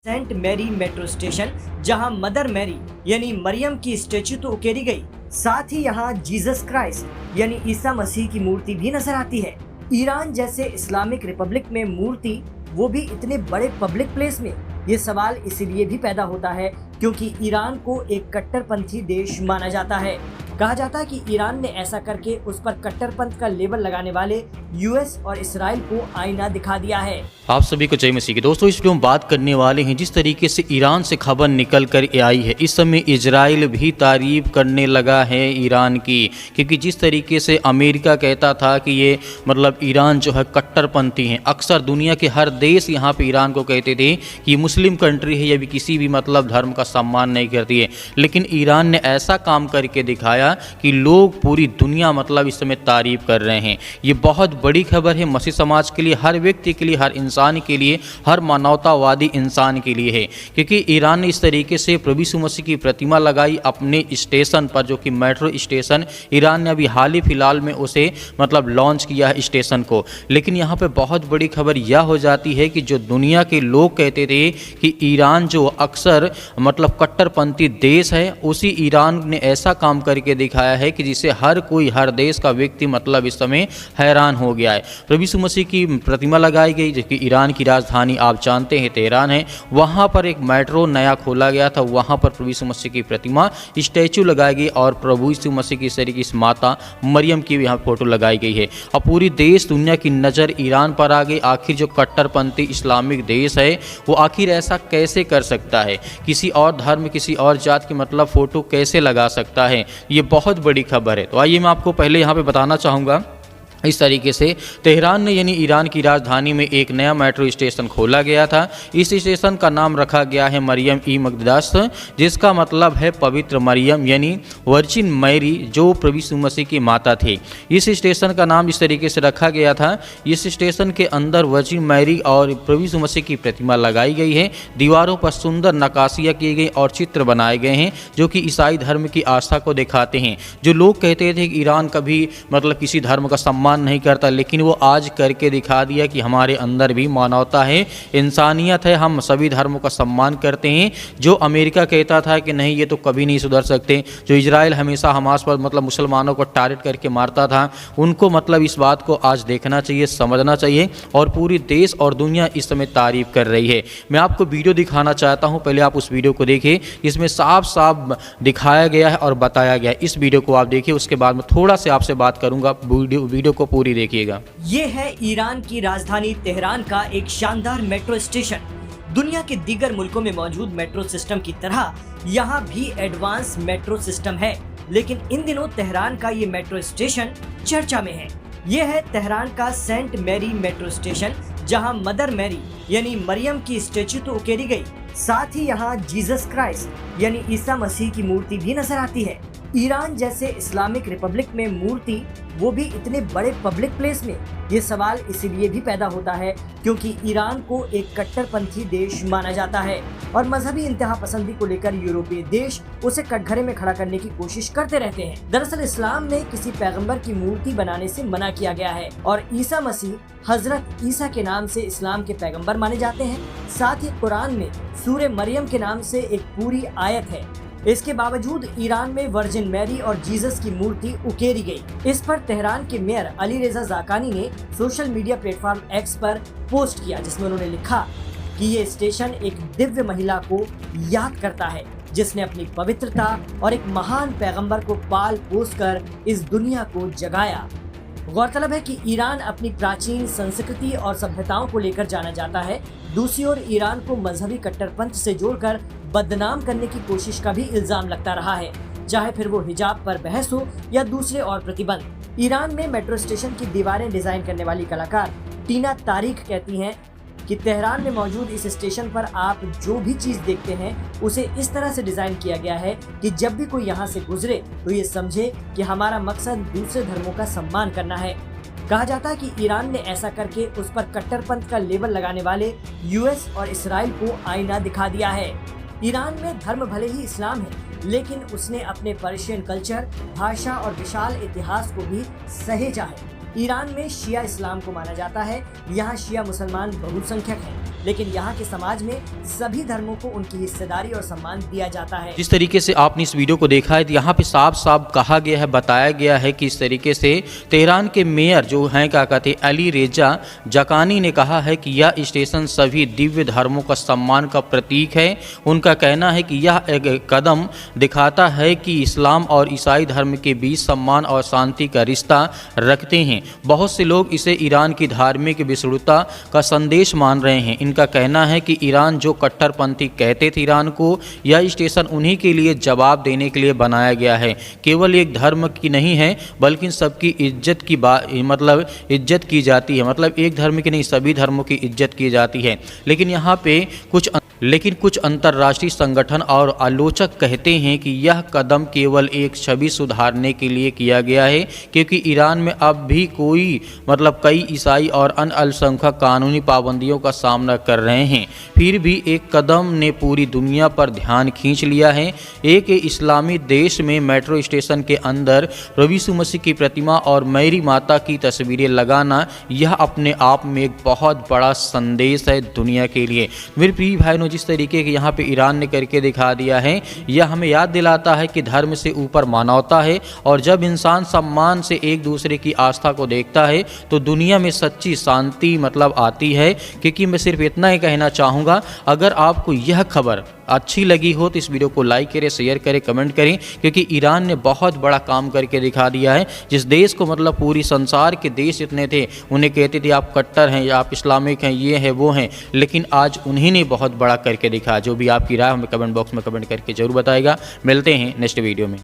Saint Mary metro station, जहां mother Mary यानी मरियम की स्टेच्यू तो उकेरी गई, साथ ही यहां जीसस क्राइस्ट यानी ईसा मसीह की मूर्ति भी नजर आती है। ईरान जैसे इस्लामिक रिपब्लिक में मूर्ति, वो भी इतने बड़े पब्लिक प्लेस में, ये सवाल इसलिए भी पैदा होता है क्योंकि ईरान को एक कट्टरपंथी देश माना जाता है। कहा जाता है कि ईरान ने ऐसा करके उस पर कट्टरपंथ का लेबल लगाने वाले यूएस और इसराइल को आईना दिखा दिया है। आप सभी को जय मसीह की। दोस्तों, इस वीडियो में बात करने वाले हैं जिस तरीके से ईरान से खबर निकल कर आई है, इस समय इजराइल भी तारीफ करने लगा है ईरान की, क्योंकि जिस तरीके से अमेरिका कहता था कि ये मतलब ईरान जो है कट्टरपंथी है, अक्सर दुनिया के हर देश यहाँ पे ईरान को कहते थे कि मुस्लिम कंट्री है, या भी किसी भी मतलब धर्म का सम्मान नहीं करती है, लेकिन ईरान ने ऐसा काम करके दिखाया कि लोग पूरी दुनिया मतलब इस समय तारीफ कर रहे हैं। ये बहुत बड़ी खबर है मसीह समाज के लिए, हर व्यक्ति के लिए, हर इंसान के लिए, हर मानवतावादी इंसान के लिए है, क्योंकि ईरान ने इस तरीके से प्रभु यीशु मसीह की प्रतिमा लगाई अपने स्टेशन पर, जो कि मेट्रो स्टेशन। ईरान ने अभी हाल ही फिलहाल में उसे मतलब लॉन्च किया है स्टेशन को। लेकिन यहाँ पे बहुत बड़ी खबर यह हो जाती है कि जो दुनिया के लोग कहते थे कि ईरान जो अक्सर मतलब कट्टरपंथी देश है, उसी ईरान ने ऐसा काम करके दिखाया है कि जिसे हर कोई, हर देश का व्यक्ति मतलब इस समय हैरान हो गया है। प्रभु यीशु मसीह की प्रतिमा लगाई गई, जो कि ईरान की राजधानी आप जानते हैं तेहरान है, वहाँ पर एक मेट्रो नया खोला गया था, वहाँ पर प्रभु यीशु मसीह की प्रतिमा स्टैचू लगाई गई और प्रभु यीशु मसीह की तरीके से माता मरियम की यहाँ फोटो लगाई गई है। और पूरी देश दुनिया की नज़र ईरान पर आ गई। आखिर जो कट्टरपंथी इस्लामिक देश है, वो आखिर ऐसा कैसे कर सकता है, किसी और धर्म, किसी और जात की मतलब फ़ोटो कैसे लगा सकता है। ये बहुत बड़ी खबर है। तो आइए मैं आपको पहले यहाँ पे बताना चाहूँगा, इस तरीके से तेहरान ने यानी ईरान की राजधानी में एक नया मेट्रो स्टेशन खोला गया था। इस स्टेशन का नाम रखा गया है मरियम ई मकदस, जिसका मतलब है पवित्र मरियम यानी वर्जिन मैरी, जो प्रभु यीशु मसीह की माता थी। इस स्टेशन का नाम इस तरीके से रखा गया था। इस स्टेशन के अंदर वर्जिन मैरी और प्रभु यीशु मसीह की प्रतिमा लगाई गई है। दीवारों पर सुंदर नक्काशियाँ की गई और चित्र बनाए गए हैं, जो कि ईसाई धर्म की आस्था को दिखाते हैं। जो लोग कहते थे कि ईरान कभी मतलब किसी धर्म का सम्मान नहीं करता, लेकिन वो आज करके दिखा दिया कि हमारे अंदर भी मानवता है, इंसानियत है, हम सभी धर्मों का सम्मान करते हैं। जो अमेरिका कहता था कि नहीं ये तो कभी नहीं सुधर सकते, जो इजराइल हमेशा हमास पर मतलब मुसलमानों को टारगेट करके मारता था, उनको मतलब इस बात को आज देखना चाहिए, समझना चाहिए, और पूरी देश और दुनिया इस समय तारीफ कर रही है। मैं आपको वीडियो दिखाना चाहता हूँ, पहले आप उस वीडियो को देखिए। इसमें साफ साफ दिखाया गया है और बताया गया है। इस वीडियो को आप देखिए, उसके बाद मैं थोड़ा से आपसे बात करूँगा। वीडियो को पूरी देखिएगा। ये है ईरान की राजधानी तेहरान का एक शानदार मेट्रो स्टेशन। दुनिया के दीगर मुल्कों में मौजूद मेट्रो सिस्टम की तरह यहाँ भी एडवांस मेट्रो सिस्टम है, लेकिन इन दिनों तेहरान का ये मेट्रो स्टेशन चर्चा में है। ये है तेहरान का सेंट मैरी मेट्रो स्टेशन, जहाँ मदर मैरी यानी मरियम की स्टेच्यू तो उकेरी गई, साथ ही यहाँ जीसस क्राइस्ट यानी ईसा मसीह की मूर्ति भी नजर आती है। ईरान जैसे इस्लामिक रिपब्लिक में मूर्ति, वो भी इतने बड़े पब्लिक प्लेस में, ये सवाल इसलिए भी पैदा होता है क्योंकि ईरान को एक कट्टरपंथी देश माना जाता है और मजहबी इंतहा पसंदी को लेकर यूरोपीय देश उसे कटघरे में खड़ा करने की कोशिश करते रहते हैं। दरअसल इस्लाम में किसी पैगंबर की मूर्ति बनाने से मना किया गया है और ईसा मसीह हजरत ईसा के नाम से इस्लाम के पैगंबर माने जाते हैं। साथ ही कुरान में सूरे मरियम के नाम से एक पूरी आयत है। इसके बावजूद ईरान में वर्जिन मैरी और जीसस की मूर्ति उकेरी गई। इस पर तेहरान के मेयर अली रेजा जाकानी ने सोशल मीडिया प्लेटफॉर्म एक्स पर पोस्ट किया, जिसमें उन्होंने लिखा कि ये स्टेशन एक दिव्य महिला को याद करता है, जिसने अपनी पवित्रता और एक महान पैगंबर को पाल पोस कर इस दुनिया को जगाया। गौरतलब है कि ईरान अपनी प्राचीन संस्कृति और सभ्यताओं को लेकर जाना जाता है। दूसरी ओर ईरान को मजहबी कट्टरपंथ से जोड़कर बदनाम करने की कोशिश का भी इल्जाम लगता रहा है, चाहे फिर वो हिजाब पर बहस हो या दूसरे और प्रतिबंध। ईरान में मेट्रो स्टेशन की दीवारें डिजाइन करने वाली कलाकार टीना तारिक कहती हैं कि तेहरान में मौजूद इस स्टेशन पर आप जो भी चीज देखते हैं उसे इस तरह से डिजाइन किया गया है कि जब भी कोई यहाँ से गुजरे तो ये समझे कि हमारा मकसद दूसरे धर्मों का सम्मान करना है। कहा जाता है कि ईरान ने ऐसा करके उस पर कट्टरपंथ का लेबल लगाने वाले यूएस और इसराइल को आईना दिखा दिया है। ईरान में धर्म भले ही इस्लाम है, लेकिन उसने अपने पर्शियन कल्चर, भाषा और विशाल इतिहास को भी सहेजा है। ईरान में शिया इस्लाम को माना जाता है। यहाँ शिया मुसलमान बहुसंख्यक हैं, लेकिन यहाँ के समाज में सभी धर्मों को उनकी हिस्सेदारी और सम्मान दिया जाता है। जिस तरीके से आपने इस वीडियो को देखा है तो यहाँ पे साफ साफ कहा गया है, बताया गया है कि इस तरीके से तेहरान के मेयर जो हैं क्या कहते हैं अली रेजा जकानी ने कहा है कि यह स्टेशन सभी दिव्य धर्मों का सम्मान का प्रतीक है। उनका कहना है कि यह एक कदम दिखाता है कि इस्लाम और ईसाई धर्म के बीच सम्मान और शांति का रिश्ता रखते हैं। बहुत से लोग इसे ईरान की धार्मिक विषुणुता का संदेश मान रहे हैं। इनका कहना है कि ईरान जो कट्टरपंथी कहते थे ईरान को, यह स्टेशन उन्हीं के लिए जवाब देने के लिए बनाया गया है। केवल एक धर्म की नहीं है बल्कि सबकी इज्जत की इज्जत की जाती है। मतलब एक धर्म की नहीं, सभी धर्मों की इज्जत की जाती है। लेकिन यहाँ पे कुछ अंतर्राष्ट्रीय संगठन और आलोचक कहते हैं कि यह कदम केवल एक छवि सुधारने के लिए किया गया है, क्योंकि ईरान में अब भी कई ईसाई और अन्य अल्पसंख्यक कानूनी पाबंदियों का सामना कर रहे हैं। फिर भी एक कदम ने पूरी दुनिया पर ध्यान खींच लिया है। एक इस्लामी देश में मेट्रो स्टेशन के अंदर प्रभु यीशु मसीह की प्रतिमा और मैरी माता की तस्वीरें लगाना, यह अपने आप में एक बहुत बड़ा संदेश है दुनिया के लिए। मेरे प्रिय भाइयों, जिस तरीके के यहाँ पे ईरान ने करके दिखा दिया है, यह हमें याद दिलाता है कि धर्म से ऊपर मानवता है। और जब इंसान सम्मान से एक दूसरे की आस्था को देखता है तो दुनिया में सच्ची शांति आती है। क्योंकि मैं सिर्फ इतना ही कहना चाहूँगा, अगर आपको यह खबर अच्छी लगी हो तो इस वीडियो को लाइक करें, शेयर करें, कमेंट करें, क्योंकि ईरान ने बहुत बड़ा काम करके दिखा दिया है। जिस देश को पूरी संसार के देश इतने थे, उन्हें कहते थे आप कट्टर हैं या आप इस्लामिक हैं, ये हैं वो हैं, लेकिन आज उन्हीं ने बहुत बड़ा करके दिखा। जो भी आपकी राय हमें कमेंट बॉक्स में कमेंट करके जरूर बताएगा। मिलते हैं नेक्स्ट वीडियो में।